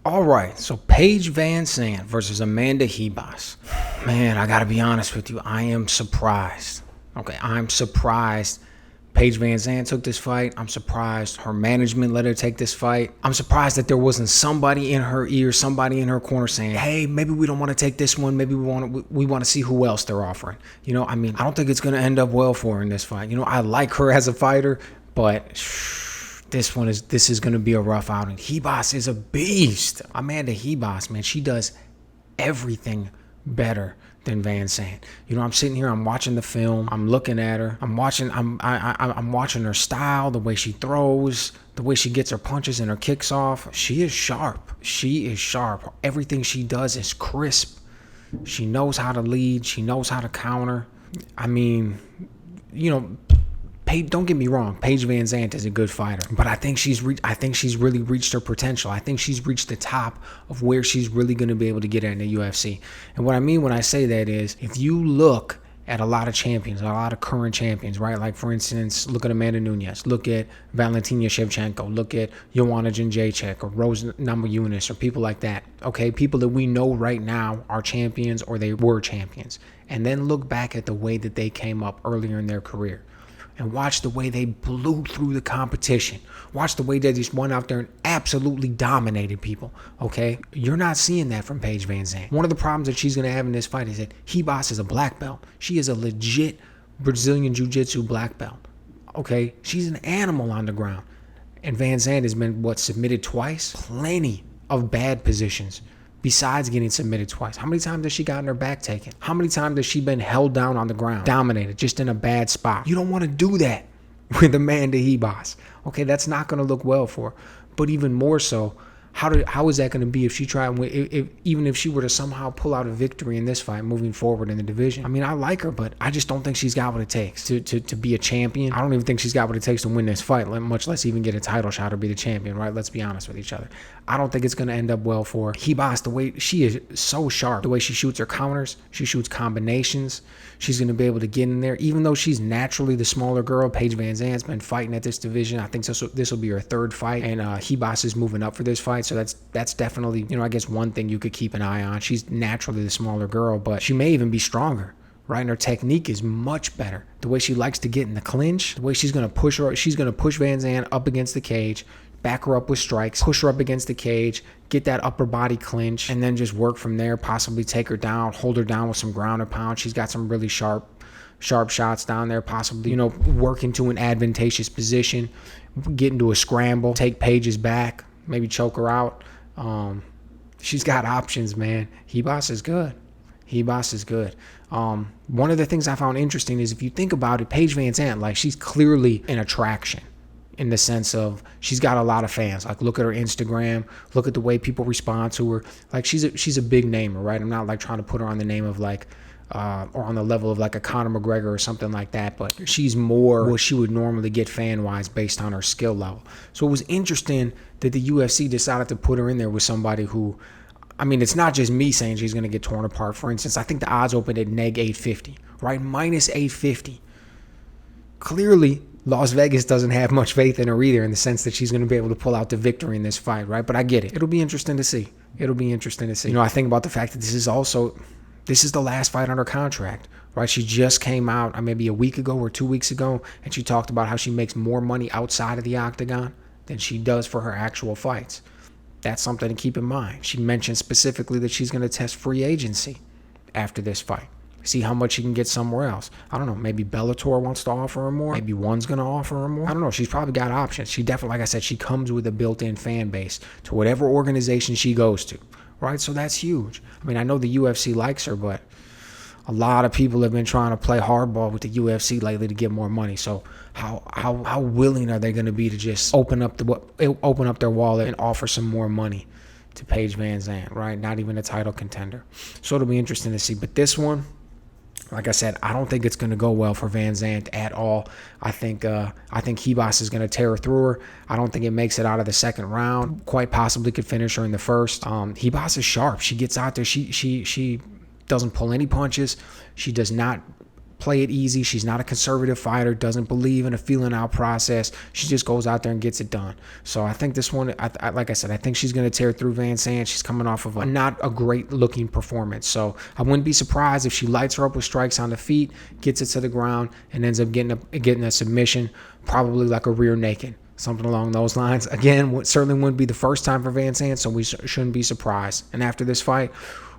All right, so Paige Van Zant versus Amanda Ribas. Man, I got to be honest with you. I am surprised. Okay, I'm surprised Paige Van Zant took this fight. I'm surprised her management let her take this fight. I'm surprised that there wasn't somebody in her ear, somebody in her corner saying, hey, maybe we don't want to take this one. Maybe we want to see who else they're offering. I don't think it's going to end up well for her in this fight. I like her as a fighter, but this is going to be a rough outing. Ribas is a beast. Amanda Ribas, man, she does everything better than Van Zant. I'm sitting here, I'm watching the film, I'm looking at her, I'm watching her style, the way she throws, the way she gets her punches and her kicks off. She is sharp. Everything she does is crisp. She knows how to lead. She knows how to counter. Don't get me wrong, Paige Van Zant is a good fighter, but I think she's really reached her potential. I think she's reached the top of where she's really going to be able to get at in the UFC. And what I mean when I say that is, if you look at a lot of champions, a lot of current champions, right? Like, for instance, look at Amanda Nunes, look at Valentina Shevchenko, look at Joanna Jędrzejczyk or Rose Namajunas or people like that, okay? People that we know right now are champions or they were champions. And then look back at the way that they came up earlier in their career. And watch the way they blew through the competition. Watch the way they just went out there and absolutely dominated people, okay? You're not seeing that from Paige Van Zant. One of the problems that she's going to have in this fight is that Ribas is a black belt. She is a legit Brazilian Jiu-Jitsu black belt, okay? She's an animal on the ground. And Van Zant has been, submitted twice? Plenty of bad positions. Besides getting submitted twice. How many times has she gotten her back taken? How many times has she been held down on the ground, dominated, just in a bad spot? You don't want to do that with Amanda Ribas. Okay, that's not going to look well for her. But even more so, how is that going to be if she even if she were to somehow pull out a victory in this fight moving forward in the division? I like her, but I just don't think she's got what it takes to be a champion. I don't even think she's got what it takes to win this fight, much less even get a title shot or be the champion, right? Let's be honest with each other. I don't think it's going to end up well for her. Ribas, the way she is so sharp, the way she shoots her counters, she shoots combinations. She's going to be able to get in there, even though she's naturally the smaller girl. Paige Van Zant's been fighting at this division. I think this will be her third fight, and Ribas is moving up for this fight. So that's definitely, I guess one thing you could keep an eye on. She's naturally the smaller girl, but she may even be stronger, right? And her technique is much better. The way she likes to get in the clinch, the way she's going to push her, she's going to push Van Zant up against the cage, back her up with strikes, push her up against the cage, get that upper body clinch, and then just work from there, possibly take her down, hold her down with some ground and pound. She's got some really sharp shots down there, possibly, work into an advantageous position, get into a scramble, take Paige's back, maybe choke her out. She's got options, man. Ribas is good. One of the things I found interesting is, if you think about it, Paige Van Zant, she's clearly an attraction in the sense of she's got a lot of fans. Look at her Instagram, look at the way people respond to her. She's a big namer, right? I'm not trying to put her on the name of or on the level of a Conor McGregor or something like that, but she's more what she would normally get fan-wise based on her skill level. So it was interesting that the UFC decided to put her in there with somebody who, it's not just me saying she's going to get torn apart. For instance, I think the odds opened at neg 850, right? Minus 850. Clearly, Las Vegas doesn't have much faith in her either, in the sense that she's going to be able to pull out the victory in this fight, right? But I get it. It'll be interesting to see. I think about the fact that this is the last fight on her contract, right? She just came out maybe a week ago or 2 weeks ago, and she talked about how she makes more money outside of the octagon than she does for her actual fights. That's something to keep in mind. She mentioned specifically that she's going to test free agency after this fight. See how much she can get somewhere else. I don't know. Maybe Bellator wants to offer her more. Maybe one's going to offer her more. I don't know. She's probably got options. She definitely, like I said, she comes with a built-in fan base to whatever organization she goes to, right? So that's huge. I know the UFC likes her, but a lot of people have been trying to play hardball with the UFC lately to get more money. So how willing are they going to be to just open up their wallet and offer some more money to Paige Van Zant, right? Not even a title contender. So it'll be interesting to see. But this one, like I said, I don't think it's going to go well for Van Zant at all. I think Ribas is going to tear through her. I don't think it makes it out of the second round. Quite possibly could finish her in the first. Ribas is sharp. She gets out there. She doesn't pull any punches. She does not play it easy. She's not a conservative fighter, doesn't believe in a feeling out process. She just goes out there and gets it done. So I think this one, like I said, I think she's going to tear through Van Zant. She's coming off of not a great looking performance. So I wouldn't be surprised if she lights her up with strikes on the feet, gets it to the ground, and ends up getting a submission, probably like a rear naked. Something along those lines. Again, certainly wouldn't be the first time for Van Zant, so we shouldn't be surprised. And after this fight,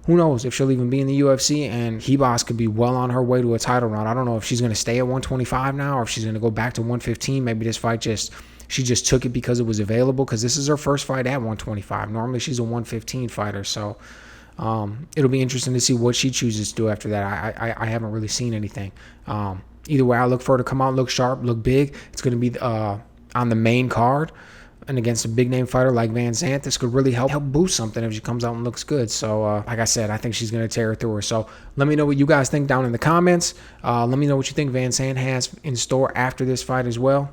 who knows if she'll even be in the UFC, and Ribas could be well on her way to a title run. I don't know if she's going to stay at 125 now or if she's going to go back to 115. Maybe this fight she just took it because it was available, because this is her first fight at 125. Normally she's a 115 fighter, so it'll be interesting to see what she chooses to do after that. I haven't really seen anything. Either way, I look for her to come out, look sharp, look big. It's going to be on the main card, and against a big name fighter like Van Zant, this could really help boost something if she comes out and looks good. So like I said, I think she's going to tear her through her. So let me know what you guys think down in the comments. Let me know what you think Van Zant has in store after this fight as well.